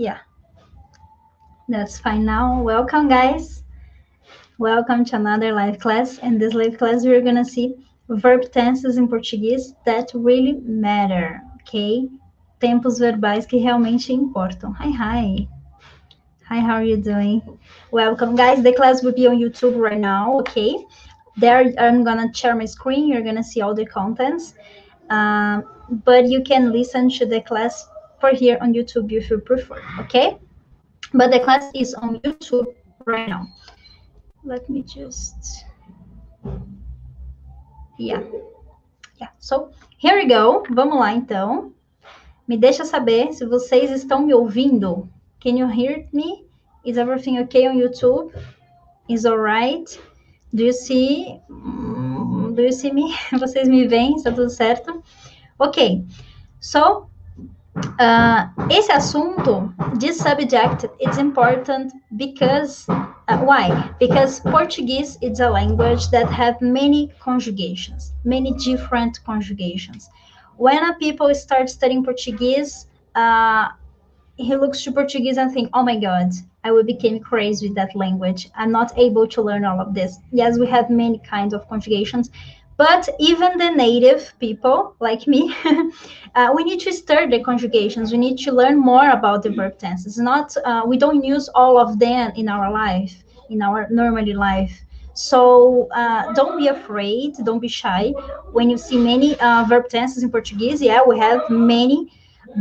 Yeah, that's fine now. Welcome, guys. Welcome to another live class. In this live class, we're gonna see verb tenses em português that really matter, ok? Tempos verbais que realmente importam. Hi, hi. Hi, how are you doing? Welcome, guys. The class will be on YouTube right now, okay? There, I'm gonna share my screen. You're gonna see all the contents. But you can listen to the class for here on YouTube if you prefer, okay? But the class is on YouTube right now. Let me just, yeah. So, here we go. Vamos lá, então. Me deixa saber se vocês estão me ouvindo. Can you hear me? Is everything okay on YouTube? Is alright? Do you see? Do you see me? Vocês me veem? Está tudo certo? Ok. So, esse assunto de subject is important because why? Because Portuguese is a language that have many conjugations, many different conjugations. When a people start studying Portuguese, he looks to Portuguese and think, oh my God, I will become crazy with that language. I'm not able to learn all of this. Yes, we have many kinds of conjugations, but even the native people like me, we need to study the conjugations. We need to learn more about the verb tenses. Not we don't use all of them in our life, in our normally life. So don't be afraid, don't be shy. When you see many verb tenses in Portuguese, yeah, we have many,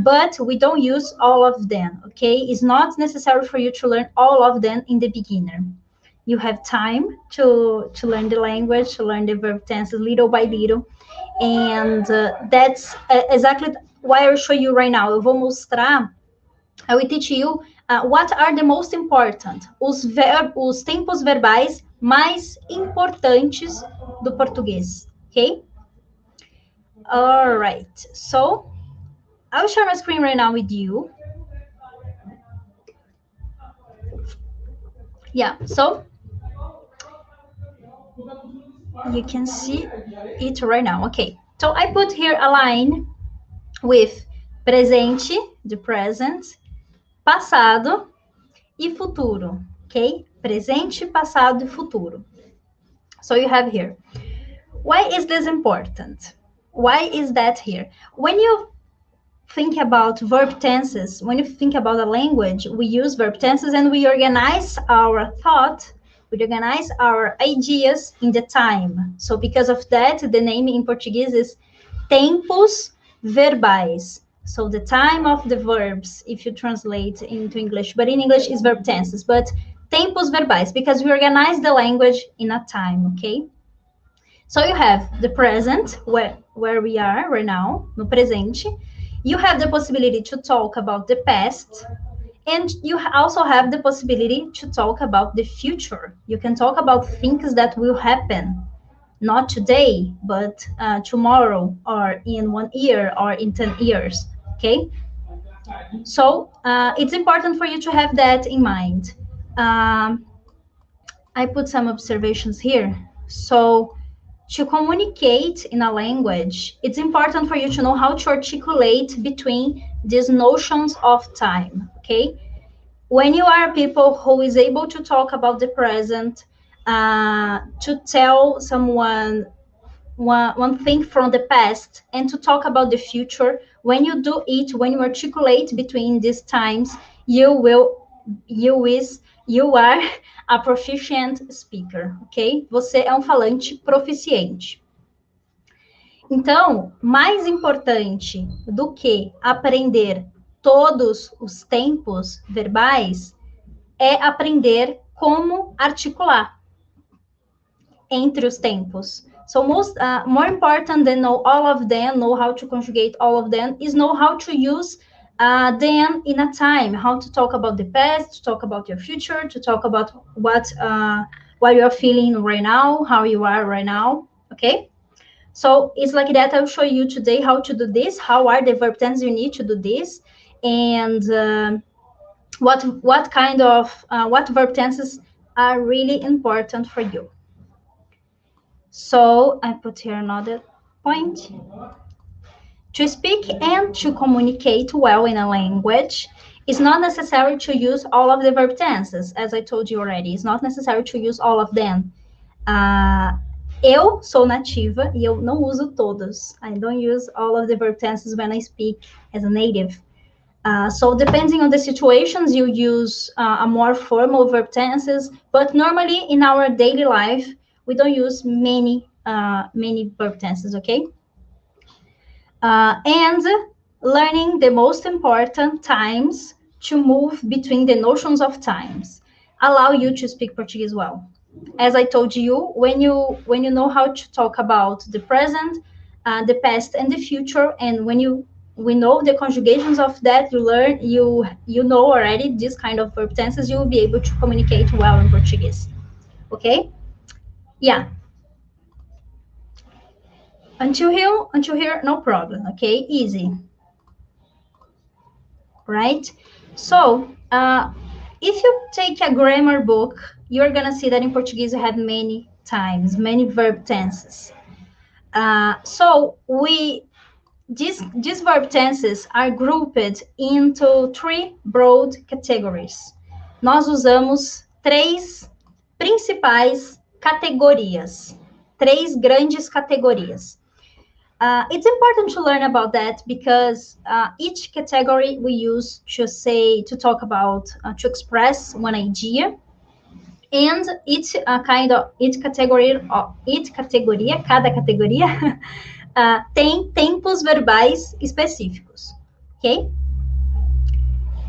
but we don't use all of them, okay? It's not necessary for you to learn all of them in the beginner. You have time to learn the language, to learn the verb tenses little by little. And that's exactly why I'll show you right now. Eu vou mostrar, I will teach you what are the most important, os tempos verbais mais importantes do português, okay? All right, so I'll share my screen right now with you. Yeah, so you can see it right now. Okay, so I put here a line with presente, the present, passado e futuro. Okay, presente, passado e futuro. So you have here. Why is this important? Why is that here? When you think about verb tenses, when you think about a language, we use verb tenses and we organize our thought, we organize our ideas in the time. So because of that, the name in Portuguese is tempos verbais. So the time of the verbs, if you translate into English, but in English is verb tenses, but tempos verbais, because we organize the language in a time, okay? So you have the present, where we are right now, no presente. You have the possibility to talk about the past, and you also have the possibility to talk about the future. You can talk about things that will happen, not today, but tomorrow, or in 1 year, or in 10 years, okay? So it's important for you to have that in mind. I put some observations here. So to communicate in a language, it's important for you to know how to articulate between these notions of time, okay? When you are people who is able to talk about the present, to tell someone one thing from the past and to talk about the future, when you do it, when you articulate between these times, you are a proficient speaker, ok? Você é um falante proficiente. Então, mais importante do que aprender todos os tempos verbais é aprender como articular entre os tempos. So more important than know all of them, know how to conjugate all of them, is know how to use them in a time, how to talk about the past, to talk about your future, to talk about what you're feeling right now, how you are right now, okay? So it's like that. I'll show you today how to do this, how are the verb tenses you need to do this, and what kind of what verb tenses are really important for you. So I put here another point. To speak and to communicate well in a language, it's not necessary to use all of the verb tenses, as I told you already. It's not necessary to use all of them. Eu sou nativa e eu não uso todos. I don't use all of the verb tenses when I speak as a native. So depending on the situations, you use a more formal verb tenses, but normally in our daily life, we don't use many verb tenses, okay? And learning the most important times to move between the notions of times allow you to speak Portuguese well. As I told you, when you know how to talk about the present, the past, and the future, and we know the conjugations of that, you know already this kind of verb tenses, you will be able to communicate well in Portuguese. Okay? Yeah. Until here, no problem. Okay, easy. Right? So, if you take a grammar book, you're gonna see that in Portuguese you have many times, many verb tenses. So these verb tenses are grouped into three broad categories. Nós usamos três principais categorias, três grandes categorias. It's important to learn about that because each category we use to talk about, to express one idea, and cada categoria tem tempos verbais específicos. Okay?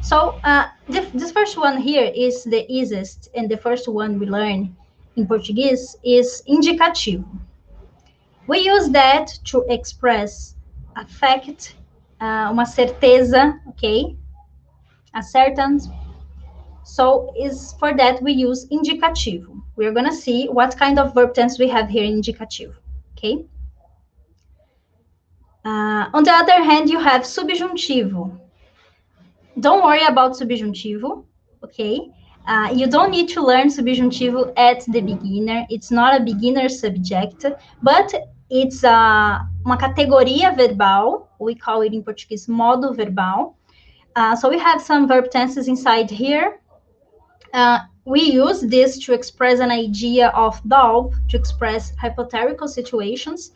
So this first one here is the easiest, and the first one we learn in Portuguese is indicativo. We use that to express a fact, uma certeza, okay? A certain. So is for that we use indicativo. We're gonna see what kind of verb tense we have here in indicativo, okay? On the other hand, you have subjuntivo. Don't worry about subjuntivo, okay? You don't need to learn subjuntivo at the beginner. It's not a beginner subject, but it's uma categoria verbal. We call it in Portuguese modo verbal. So we have some verb tenses inside here. We use this to express an idea of doubt, to express hypothetical situations.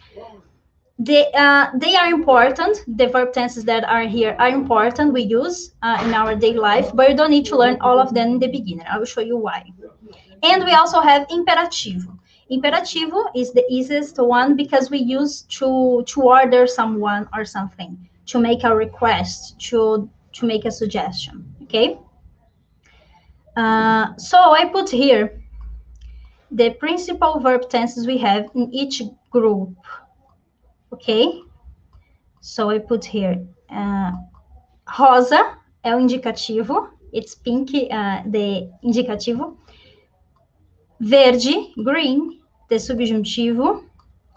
They are important. The verb tenses that are here are important. We use in our daily life, but you don't need to learn all of them in the beginning. I will show you why. And we also have imperativo. Imperativo is the easiest one because we use to order someone or something, to make a request, to make a suggestion. Okay. So I put here the principal verb tenses we have in each group. Okay? So I put here rosa é o indicativo. It's pink, the indicativo. Verde, green, the subjuntivo.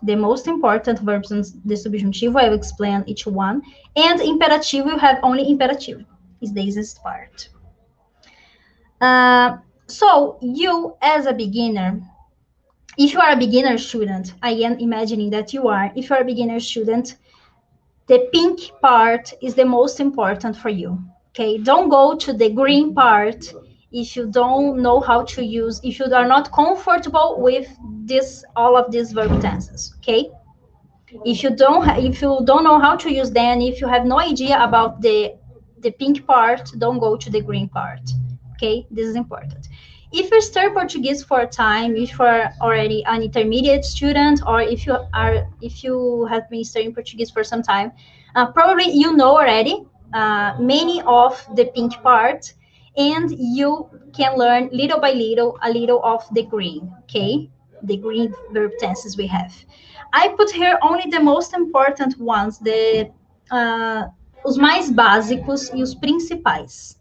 The most important verbs in the subjuntivo, I will explain each one. And imperativo, you have only imperativo. Is the easiest part. So you, as a beginner, if you are a beginner student, I am imagining that you are. If you are a beginner student, the pink part is the most important for you. Okay, don't go to the green part if you don't know how to use, if you are not comfortable with all of these verb tenses. Okay, if you don't know how to use them, if you have no idea about the pink part, don't go to the green part. Okay, this is important. If you study Portuguese for a time, if you are already an intermediate student, or if you have been studying Portuguese for some time, probably you know already many of the pink part, and you can learn little by little a little of the green. Okay, the green verb tenses we have. I put here only the most important ones, os mais básicos e os principais.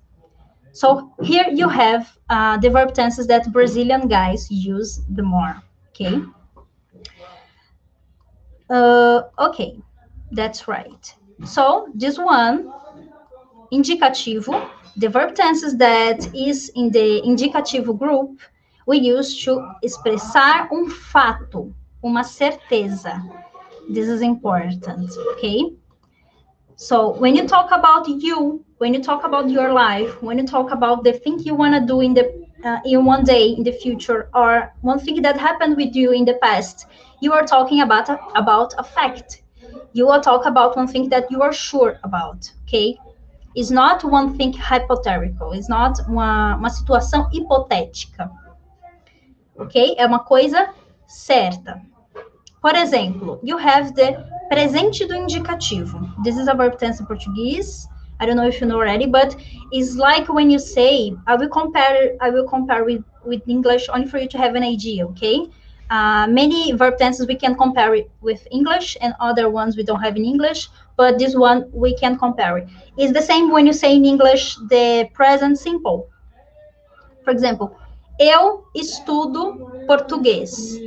So here you have the verb tenses that Brazilian guys use the more, okay? Okay, that's right. So this one, indicativo, the verb tenses that is in the indicativo group, we use to expressar fato, uma certeza. This is important, okay? So when you talk about you, when you talk about your life, when you talk about the thing you want to do in one day in the future, or one thing that happened with you in the past, you are talking about a fact. You will talk about one thing that you are sure about, okay? It's not one thing hypothetical. It's not uma situação hipotética, ok? É uma coisa certa. Por exemplo, you have the presente do indicativo. This is a verb tense in Portuguese. I don't know if you know already, but it's like when you say, I will compare with English only for you to have an idea, okay? Many verb tenses we can compare it with English, and other ones we don't have in English, but this one we can compare it. It's the same when you say in English the present simple. For example, eu estudo português.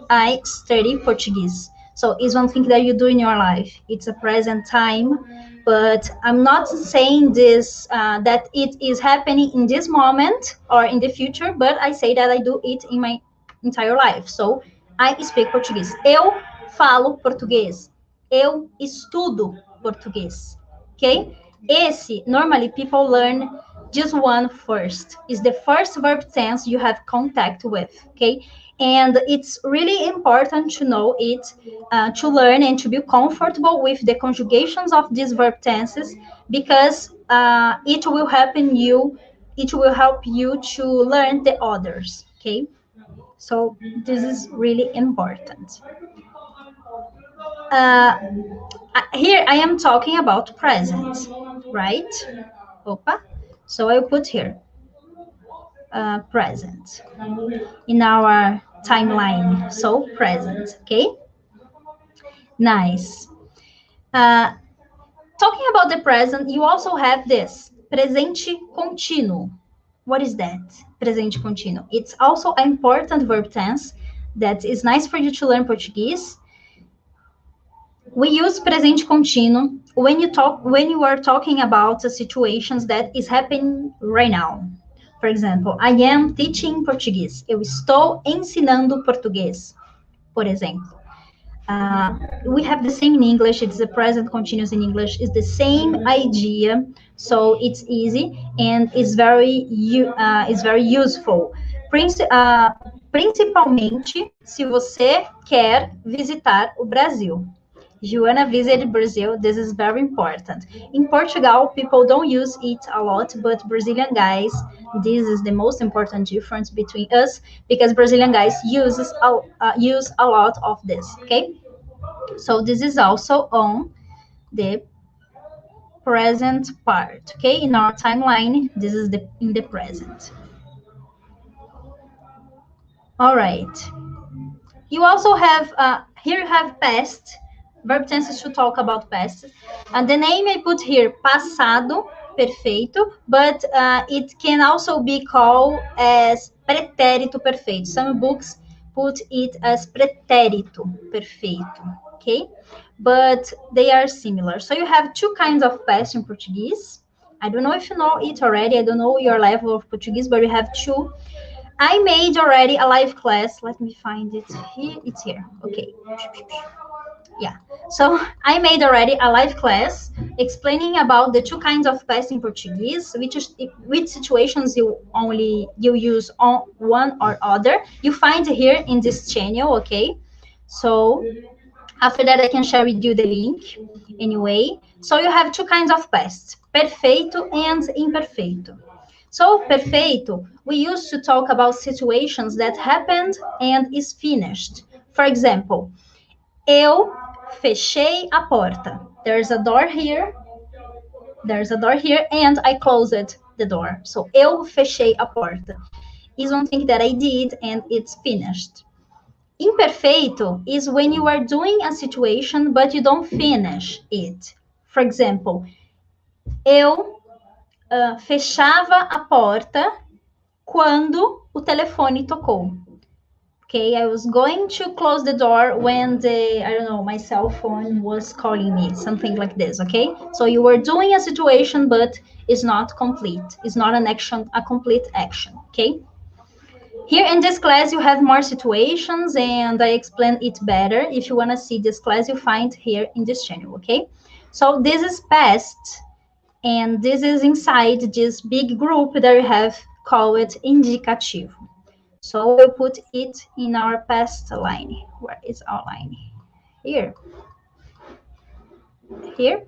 I study Portuguese. So it's one thing that you do in your life. It's a present time, but I'm not saying this that it is happening in this moment or in the future, but I say that I do it in my entire life. So I speak Portuguese. Eu falo português. Eu estudo português. Okay? Esse, normally people learn just one first. Is the first verb tense you have contact with. Okay? And it's really important to know it, to learn and to be comfortable with the conjugations of these verb tenses, because it will help you to learn the others. Okay, so this is really important. Here I am talking about present, right? Opa. So I'll put here present in our timeline. So present, okay? Nice. Talking about the present, you also have this, presente contínuo. What is that? Presente contínuo. It's also an important verb tense that is nice for you to learn Portuguese. We use presente contínuo when you are talking about situations that is happening right now. For example, I am teaching Português. Eu estou ensinando português, por exemplo. We have the same in English. It's the present continuous in English. It's the same idea, so it's easy and it's very useful. Principalmente se você quer visitar o Brasil. Joanna visited Brazil. This is very important. In Portugal, people don't use it a lot, but Brazilian guys, this is the most important difference between us, because Brazilian guys use a lot of this, okay? So this is also on the present part, okay? In our timeline, this is in the present. All right. You also have, here you have past, verb tenses to talk about past. And the name I put here, passado perfeito, but it can also be called as pretérito perfeito. Some books put it as pretérito perfeito, okay? But they are similar. So you have two kinds of past in Portuguese. I don't know if you know it already. I don't know your level of Portuguese, but you have two. I made already a live class. Let me find it here. It's here. Okay. Yeah. So I made already a live class explaining about the two kinds of past in Portuguese, which situations you use on one or other. You find here in this channel, okay? So after that, I can share with you the link anyway. So you have two kinds of past, perfeito and imperfeito. So, perfeito, we used to talk about situations that happened and is finished. For example, eu fechei a porta. There's a door here, and I closed the door. So, eu fechei a porta is one thing that I did and it's finished. Imperfeito is when you are doing a situation but you don't finish it. For example, eu fechava a porta quando o telefone tocou. Okay, I was going to close the door when my cell phone was calling me, something like this, okay? So you were doing a situation, but it's not complete. It's not a complete action, okay? Here in this class, you have more situations, and I explain it better. If you want to see this class, you find here in this channel, okay? So this is past, and this is inside this big group that we have called indicativo. So we'll put it in our past line. Where is our line? Here. Here.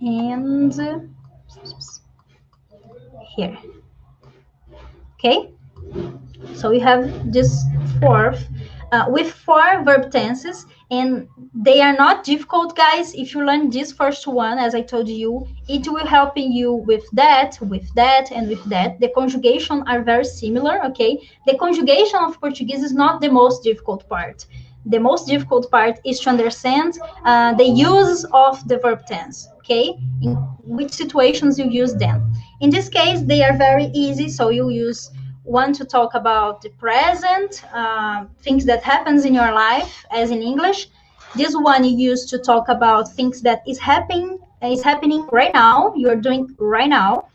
And here. Okay? So we have this fourth with 4 verb tenses, and they are not difficult, guys. If you learn this first one, as I told you, it will help you with that, and with that. The conjugation are very similar, okay? The conjugation of Portuguese is not the most difficult part. The most difficult part is to understand the use of the verb tense, okay? In which situations you use them. In this case, they are very easy, so you use one to talk about the present, things that happens in your life, as in English. This one you use to talk about things that is happening right now, you're doing right now.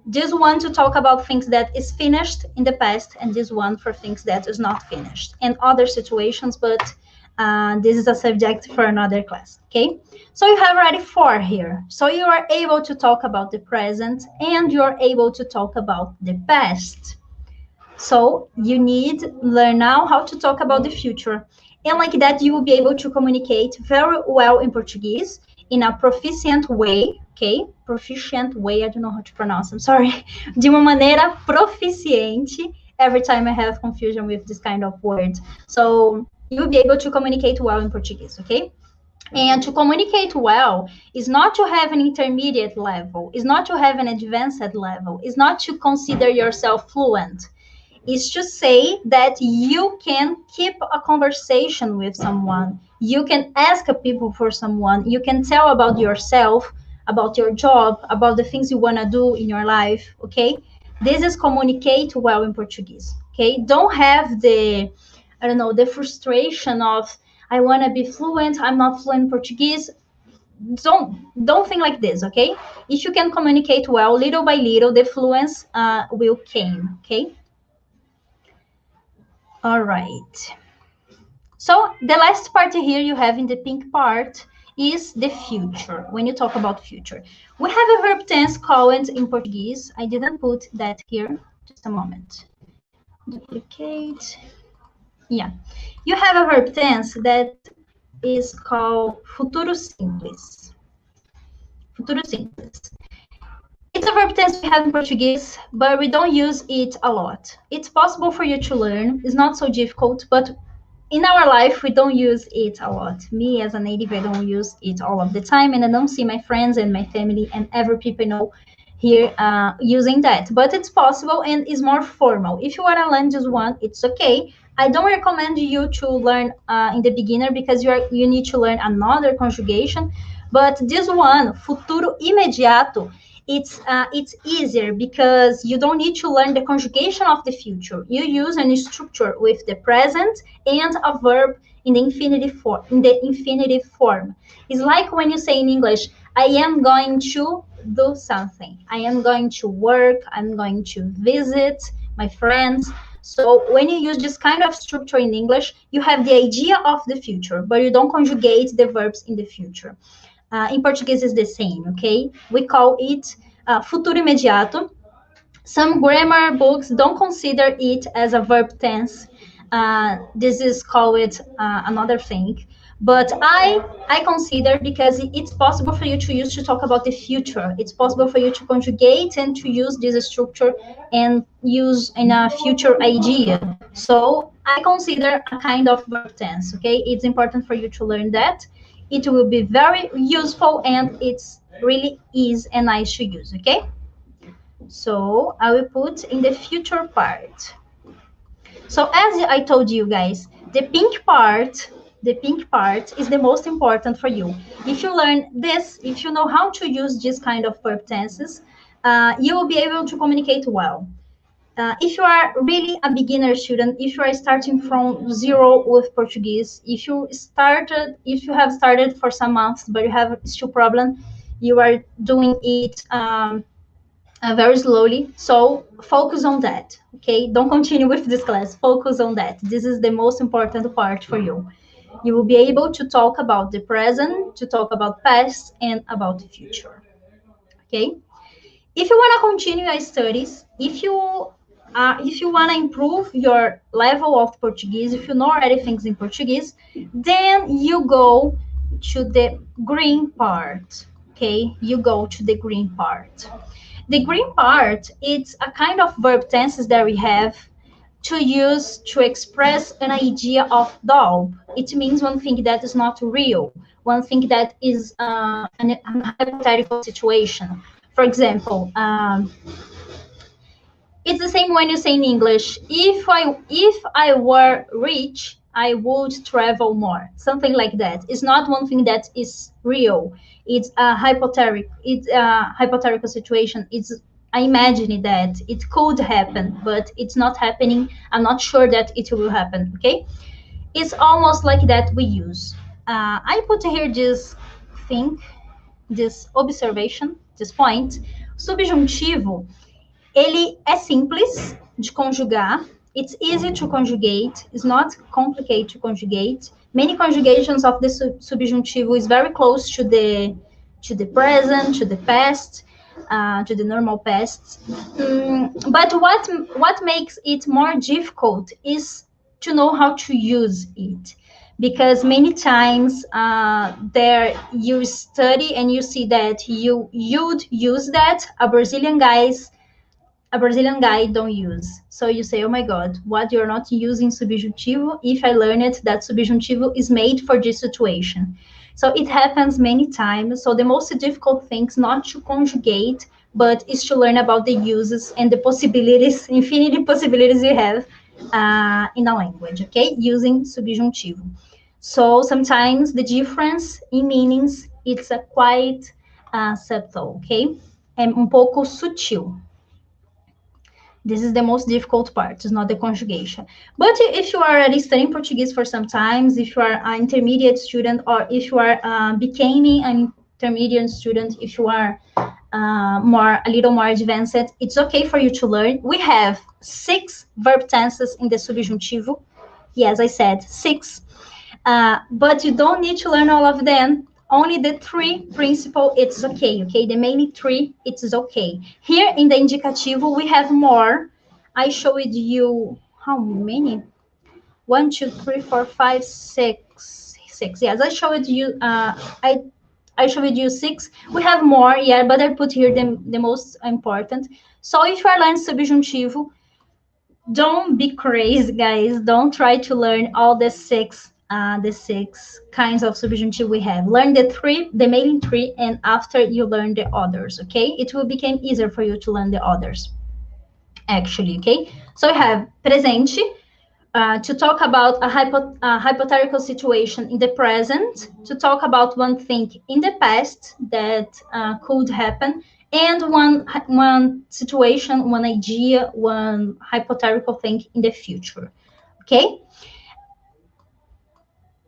This one to talk about things that is finished in the past, and this one for things that is not finished, and other situations, but this is a subject for another class, okay? So you have already 4 here. So you are able to talk about the present, and you're able to talk about the past. So you need learn now how to talk about the future. And like that, you will be able to communicate very well in Portuguese in a proficient way, okay? Proficient way, I don't know how to pronounce, I'm sorry. De uma maneira proficiente. Every time I have confusion with this kind of word. So you'll be able to communicate well in Portuguese, okay? And to communicate well is not to have an intermediate level, is not to have an advanced level, is not to consider yourself fluent. Is to say that you can keep a conversation with someone. You can ask people for someone. You can tell about yourself, about your job, about the things you want to do in your life, okay? This is communicate well in Portuguese, okay? Don't have the, I don't know, the frustration of, I want to be fluent, I'm not fluent in Portuguese. Don't think like this, okay? If you can communicate well, little by little, the fluence will come, okay? All right. So the last part here you have in the pink part is the future. When you talk about future, we have a verb tense called in Portuguese. I didn't put that here. Just a moment. Duplicate. Yeah. You have a verb tense that is called futuro simples. Futuro simples. It's a verb tense we have in Portuguese, but we don't use it a lot. It's possible for you to learn. It's not so difficult, but in our life, we don't use it a lot. Me, as a native, I don't use it all of the time, and I don't see my friends and my family and every people I know here using that. But it's possible and is more formal. If you want to learn this one, it's okay. I don't recommend you to learn in the beginner because you need to learn another conjugation. But this one, futuro imediato, it's easier because you don't need to learn the conjugation of the future. You use a structure with the present and a verb in the infinitive form. It's like when you say in English, I am going to do something. I am going to work. I'm going to visit my friends. So when you use this kind of structure in English, you have the idea of the future, but you don't conjugate the verbs in the future. In Portuguese, is the same, okay? We call it futuro imediato. Some grammar books don't consider it as a verb tense. This is called another thing. But I consider, because it's possible for you to use to talk about the future. It's possible for you to conjugate and to use this structure and use in a future idea. So I consider a kind of verb tense, okay? It's important for you to learn that. It will be very useful and it's really easy and nice to use, okay? So I will put in the future part. So as I told you guys, the pink part is the most important for you. If you learn this, if you know how to use this kind of verb tenses, you will be able to communicate well. If you are really a beginner student, if you are starting from zero with Portuguese, if you have started for some months but you have still problem, you are doing it very slowly. So focus on that, okay? Don't continue with this class. Focus on that. This is the most important part for you. You will be able to talk about the present, to talk about past, and about the future. Okay? If you want to continue your studies, if you want to improve your level of Portuguese, if you know already things in Portuguese, then you go to the green part. Okay, you go to the green part. The green part, it's a kind of verb tenses that we have to use to express an idea of doubt. It means one thing that is not real, one thing that is an hypothetical situation. For example, it's the same when you say in English, if I were rich, I would travel more. Something like that. It's not one thing that is real. It's a hypothetical. It's a hypothetical situation. It's I imagine that it could happen, but it's not happening. I'm not sure that it will happen. Okay, it's almost like that we use. I put here this thing, this observation, this point. Subjuntivo, ele é simples de conjugar. It's easy to conjugate. It's not complicated to conjugate. Many conjugations of the subjuntivo is very close to the present, to the past, to the normal past. But what makes it more difficult is to know how to use it, because many times there you study and you see that you'd use that a Brazilian guy don't use. So you say, oh my God, what, you're not using subjuntivo? If I learn it, that subjuntivo is made for this situation. So it happens many times. So the most difficult thing is not to conjugate, but is to learn about the uses and the possibilities, infinity possibilities you have in a language, okay? Using subjuntivo. So sometimes the difference in meanings, it's a quite subtle, okay? Um pouco sutil. This is the most difficult part, it's not the conjugation. But if you are already studying Portuguese for some time, if you are an intermediate student, or if you are becoming an intermediate student, if you are a little more advanced, it's okay for you to learn. We have 6 verb tenses in the subjuntivo. Yes, I said 6. But you don't need to learn all of them. Only the 3 principal, it's okay, okay? The main 3, it's okay. Here in the indicativo, we have more. I showed you how many? 1, 2, 3, 4, 5, 6. 6. Yes, I showed you. I showed you 6. We have more, yeah, but I put here the most important. So if you are learning subjuntivo, don't be crazy, guys. Don't try to learn all the 6 kinds of subjuntive we have. Learn the main 3, and after you learn the others, okay? It will become easier for you to learn the others, actually, okay? So we have presente, to talk about a hypothetical situation in the present, to talk about one thing in the past that could happen, and one situation, one idea, one hypothetical thing in the future. Okay?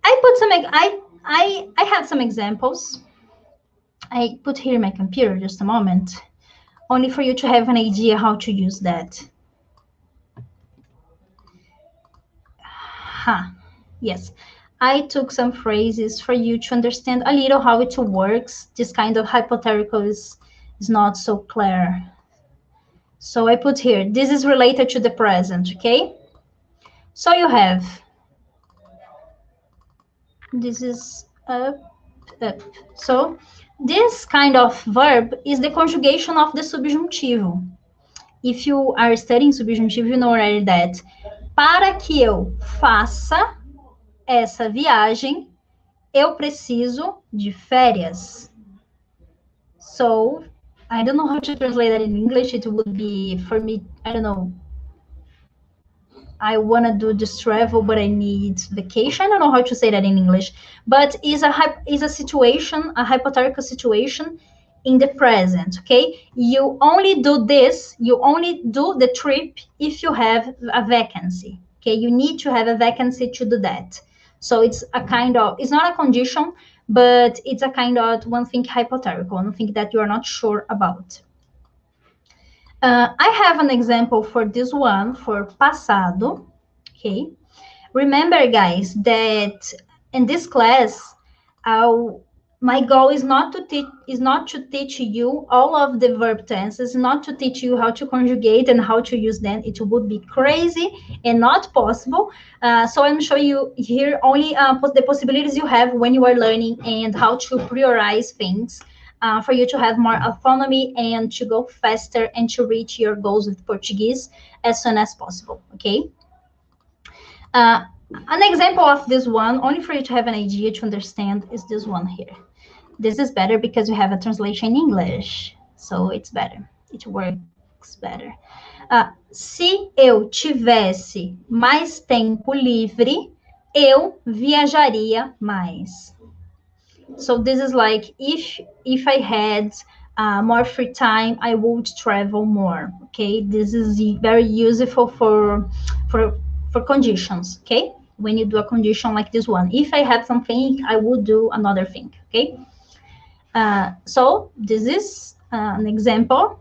I have some examples. I put here my computer just a moment, only for you to have an idea how to use that. Yes, I took some phrases for you to understand a little how it works. This kind of hypothetical is not so clear. So I put here, this is related to the present, okay? So you have, this is up, up. So this kind of verb is the conjugation of the subjuntivo. If you are studying subjuntivo, you know already that. Para que eu faça essa viagem, eu preciso de férias. So, I don't know how to translate that in English. It would be, for me, I don't know. I want to do this travel, but I need vacation. I don't know how to say that in English. But is a situation, a hypothetical situation in the present, okay? You only do this, you only do the trip if you have a vacancy, okay? You need to have a vacancy to do that. So it's a kind of, it's not a condition, but it's a kind of one thing hypothetical, one thing that you are not sure about. I have an example for this one, for passado, okay? Remember, guys, that in this class, my goal is not to teach you all of the verb tenses, not to teach you how to conjugate and how to use them. It would be crazy and not possible. So I'm showing you here only the possibilities you have when you are learning and how to prioritize things for you to have more autonomy and to go faster and to reach your goals with Portuguese as soon as possible. Okay. An example of this one, only for you to have an idea to understand, is this one here. This is better because we have a translation in English, so it's better. It works better. Se eu tivesse mais tempo livre, eu viajaria mais. So this is like if I had more free time, I would travel more. Okay, this is very useful for conditions. Okay, when you do a condition like this one, if I had something, I would do another thing. Okay, so this is an example.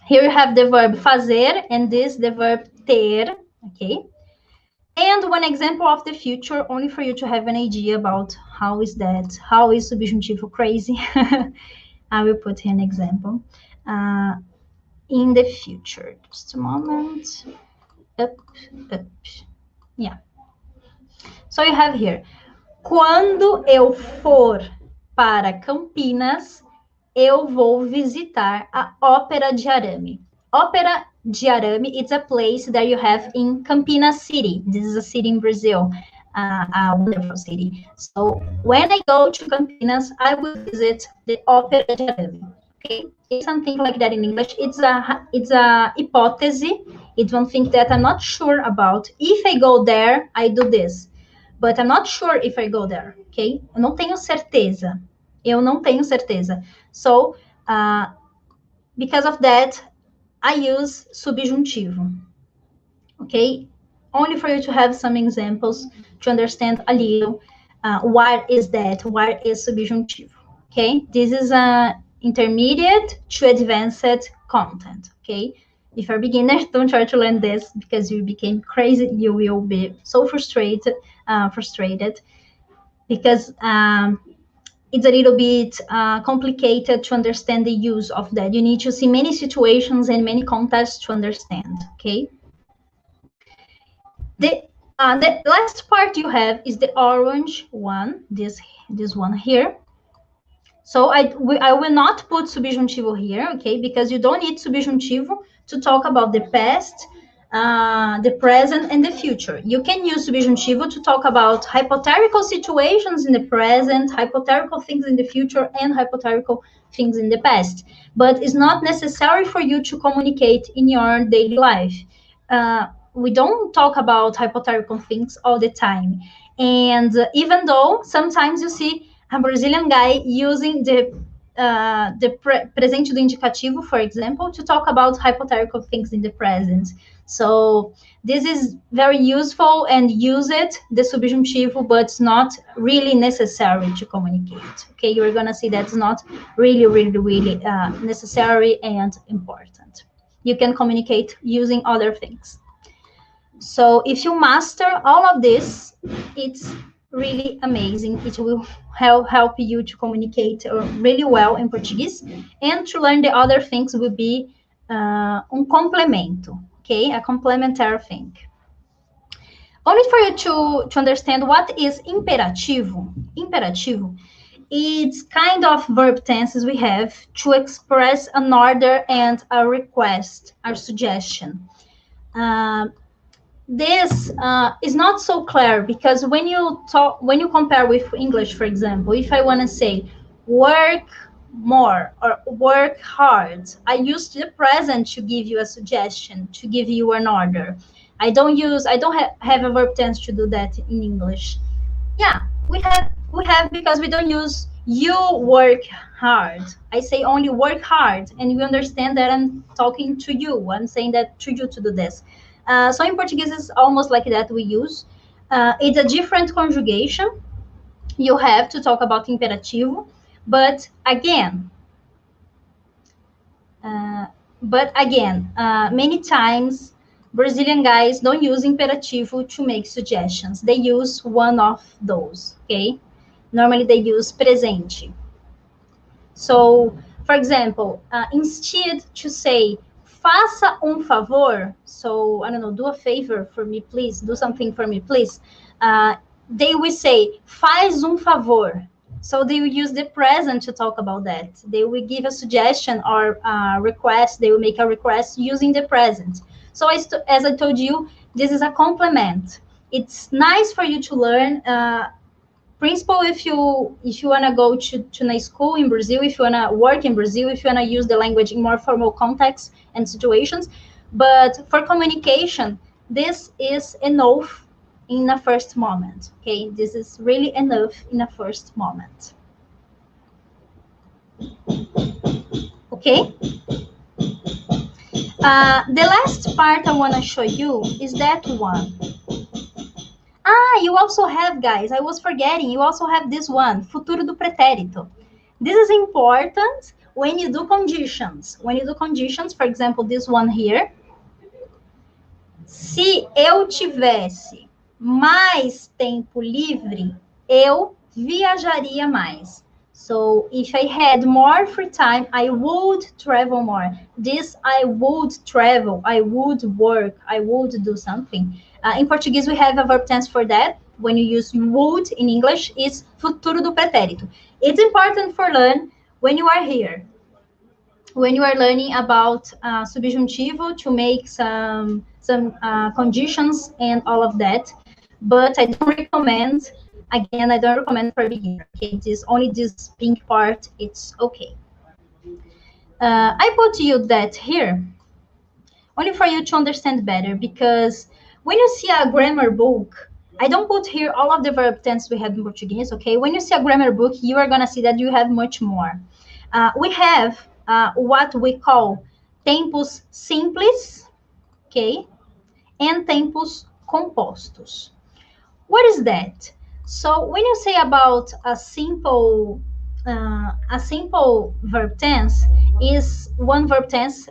Here you have the verb fazer and this the verb ter. Okay. And one example of the future, only for you to have an idea about how is that, how is subjuntivo crazy. I will put here an example. In the future, just a moment. Up. Yeah. So you have here, quando eu for para Campinas, eu vou visitar a Ópera de Arame. Ópera de Arame, it's a place that you have in Campinas City. This is a city in Brazil, a wonderful city. So when I go to Campinas, I will visit the Ópera de Arame. Okay, it's something like that in English. It's a hypothesis. It's one thing that I'm not sure about. If I go there, I do this, but I'm not sure if I go there. Okay, eu não tenho certeza. Eu não tenho certeza. So, because of that, I use subjuntivo. Okay, only for you to have some examples to understand a little what is that, what is subjuntivo. Okay, this is a intermediate to advanced content. Okay, if you're a beginner, don't try to learn this because you became crazy. You will be so frustrated because it's a little bit complicated to understand the use of that. You need to see many situations and many contexts to understand, okay? The last part you have is the orange one, this one here. So I will not put subjuntivo here, okay? Because you don't need subjuntivo to talk about the past, the present, and the future. You can use subjuntivo to talk about hypothetical situations in the present, hypothetical things in the future, and hypothetical things in the past. But it's not necessary for you to communicate in your daily life. We don't talk about hypothetical things all the time. And even though sometimes you see a Brazilian guy using the presente do indicativo, for example, to talk about hypothetical things in the present. So this is very useful and use it, the subjuntivo, but it's not really necessary to communicate. Okay, you're going to see that's not really necessary and important. You can communicate using other things. So if you master all of this, it's really amazing. It will help you to communicate really well in Portuguese, and to learn the other things will be complemento, okay? A complementary thing. Only for you to understand what is imperativo. Imperativo, it's kind of verb tenses we have to express an order and a request, a suggestion. This is not so clear because when you compare with English, for example, if I want to say work more or work hard, I use the present to give you a suggestion, to give you an order. I don't have a verb tense to do that in English. Yeah, we have because we don't use you work hard. I say only work hard, and you understand that I'm talking to you. I'm saying that to you to do this. So in Portuguese, it's almost like that we use. It's a different conjugation. You have to talk about imperativo, but again, many times Brazilian guys don't use imperativo to make suggestions. They use one of those, okay? Normally they use presente. So, for example, instead to say faça favor, so I don't know, do a favor for me, please, do something for me, please. They will say faz favor. So they will use the present to talk about that. They will give a suggestion or a request. They will make a request using the present. So as I told you, this is a complement. It's nice for you to learn. Principal if you want to go to a school in Brazil, if you want to work in Brazil, if you want to use the language in more formal contexts and situations. But for communication, this is enough in a first moment. Okay, this is really enough in a first moment. Okay. The last part I want to show you is that one. You also have, guys, I was forgetting, you also have this one, futuro do pretérito. This is important when you do conditions. When you do conditions, for example, this one here. Se eu tivesse mais tempo livre, eu viajaria mais. So if I had more free time, I would travel more. This I would travel, I would work, I would do something. In Portuguese, we have a verb tense for that. When you use would in English, it's futuro do pretérito. It's important for learn when you are here. When you are learning about subjuntivo to make some conditions and all of that. But I don't recommend, again, I don't recommend for beginner. Okay, it is only this pink part, it's okay. I put you that here, only for you to understand better, because when you see a grammar book, I don't put here all of the verb tense we have in Portuguese, okay? When you see a grammar book, you are gonna see that you have much more. We have what we call tempos simples, okay? And tempos compostos. What is that? So when you say about a simple verb tense is one verb tense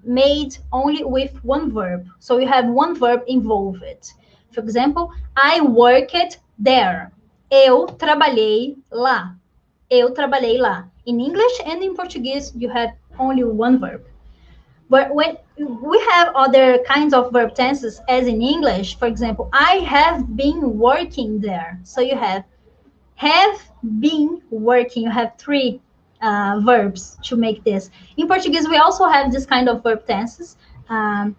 made only with one verb. So you have one verb involved. For example, I worked there. Eu trabalhei lá. Eu trabalhei lá. In English and in Portuguese, you have only one verb. But when we have other kinds of verb tenses, as in English, for example, I have been working there. So you have been working. You have three verbs to make this. In Portuguese, we also have this kind of verb tenses in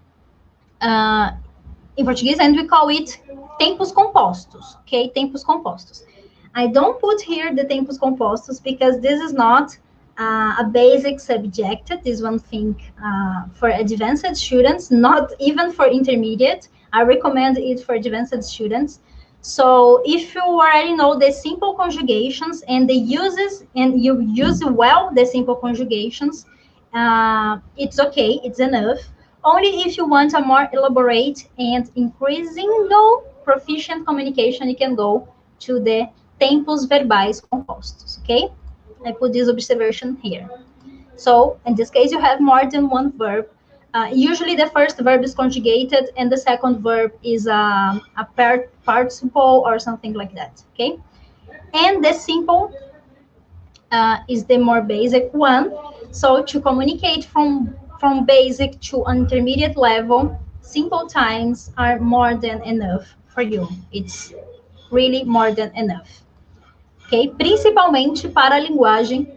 Portuguese, and we call it tempos compostos. Okay, tempos compostos. I don't put here the tempos compostos because this is not a basic subject. This one thing for advanced students, not even for intermediate. I recommend it for advanced students. So if you already know the simple conjugations and the uses, and you use well the simple conjugations, it's okay, it's enough. Only if you want a more elaborate and increasing though proficient communication, you can go to the tempos verbais compostos, okay? I put this observation here. So in this case, you have more than one verb. Usually the first verb is conjugated and the second verb is a participle or something like that, okay? And the simple is the more basic one. So to communicate from basic to intermediate level, simple times are more than enough for you. It's really more than enough. Okay? Principalmente para a linguagem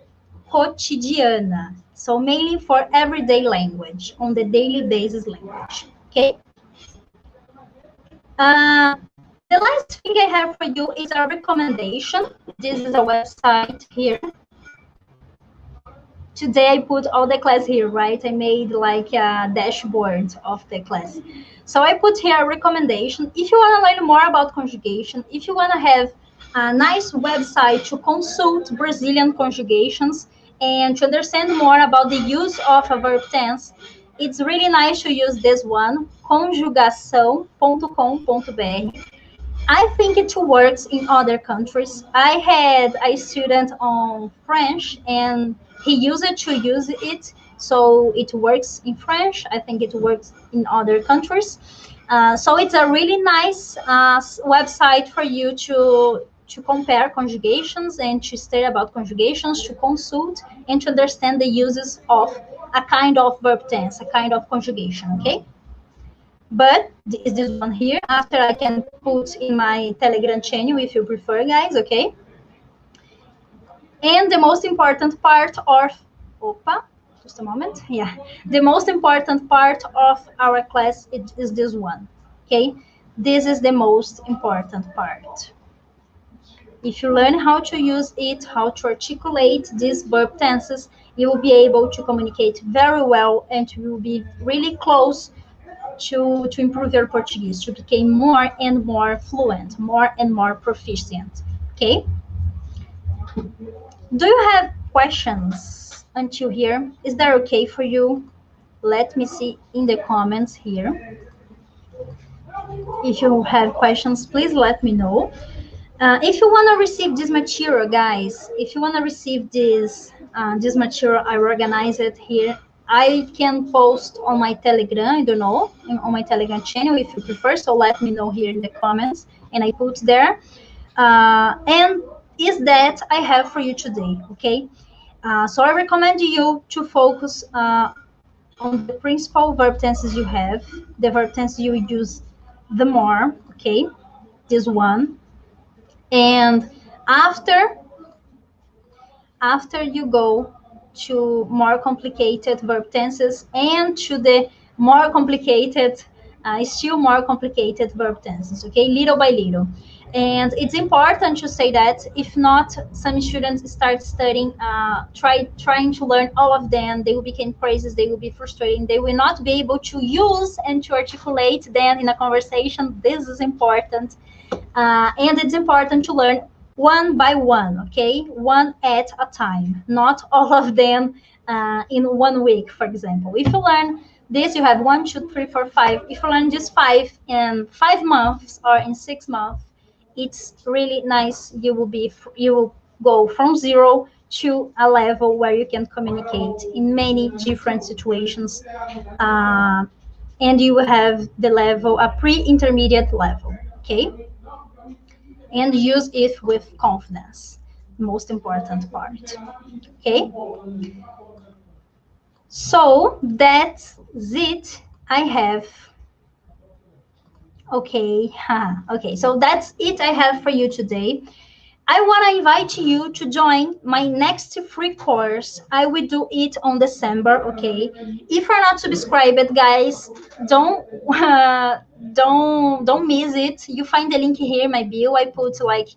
cotidiana. So mainly for everyday language, on the daily basis language. Okay? The last thing I have for you is a recommendation. This is a website here. Today I put all the class here, right? I made like a dashboard of the class. So I put here a recommendation. If you want to learn more about conjugation, if you want to have a nice website to consult Brazilian conjugations and to understand more about the use of a verb tense, it's really nice to use this one, conjugação.com.br. I think it works in other countries. I had a student on French and he used it to use it So it works in French. I think it works in other countries. So it's a really nice website for you to compare conjugations and to study about conjugations, to consult and to understand the uses of a kind of verb tense, a kind of conjugation, okay? But is this one here. After I can put in my Telegram channel if you prefer, guys, okay? And the most important part of, just a moment, yeah. The most important part of our class is this one, okay? This is the most important part. If you learn how to use it, how to articulate these verb tenses, you will be able to communicate very well and you will be really close to improve your Portuguese, to become more and more fluent, more and more proficient, okay? Do you have questions until here? Is that okay for you? Let me see in the comments here. If you have questions, please let me know. If you want to receive this material, guys, if you want to receive this material, I organize it here. I can post on my Telegram, I don't know, on my Telegram channel if you prefer. So let me know here in the comments, and I put there. And is that I have for you today, okay? So I recommend you to focus on the principal verb tenses you have, the verb tenses you use the more, okay? This one. And after you go to more complicated verb tenses and to the more complicated, still more complicated verb tenses, okay, little by little. And it's important to say that if not, some students start studying, trying to learn all of them, they will become crazy, they will be frustrating, they will not be able to use and to articulate them in a conversation. This is important. And it's important to learn one by one, okay? One at a time, not all of them in 1 week, for example. If you learn this, you have 1, 2, 3, 4, 5. If you learn just 5 in 5 months or in 6 months, it's really nice. You will go from 0 to a level where you can communicate in many different situations, and you will have the level, a pre-intermediate level, okay? And use it with confidence. Most important part. Okay? So that's it. I have. Okay. Okay. So that's it I have for you today. I want to invite you to join my next free course. I will do it on December, okay? If you're not subscribed, guys, don't don't miss it. You find the link here in my bio. I put like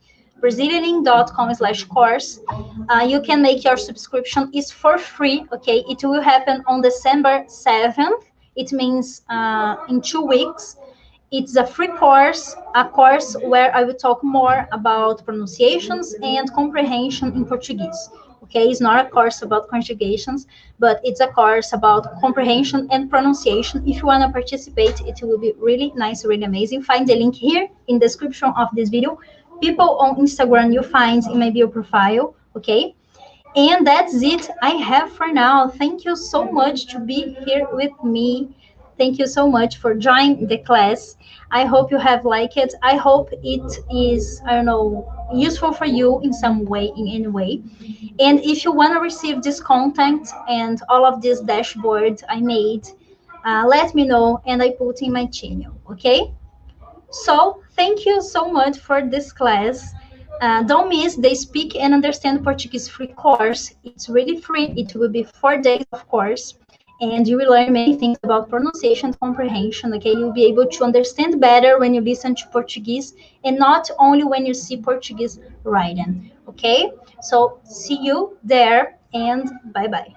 brazilianing.com/course. You can make your subscription. It's for free, okay? It will happen on December 7th. It means in 2 weeks. It's a free course, a course where I will talk more about pronunciations and comprehension in Portuguese. Okay, it's not a course about conjugations, but it's a course about comprehension and pronunciation. If you want to participate, it will be really nice, really amazing. Find the link here in the description of this video. People on Instagram you find in my bio profile, okay? And that's it I have for now. Thank you so much to be here with me. Thank you so much for joining the class. I hope you have liked it. I hope it is, I don't know, useful for you in some way, in any way. And if you want to receive this content and all of this dashboard I made, let me know and I put in my channel, okay? So thank you so much for this class. Don't miss the Speak and Understand Portuguese free course. It's really free. It will be 4 days, of course. And you will learn many things about pronunciation and comprehension, okay? You'll be able to understand better when you listen to Portuguese and not only when you see Portuguese writing, okay? So see you there and bye-bye.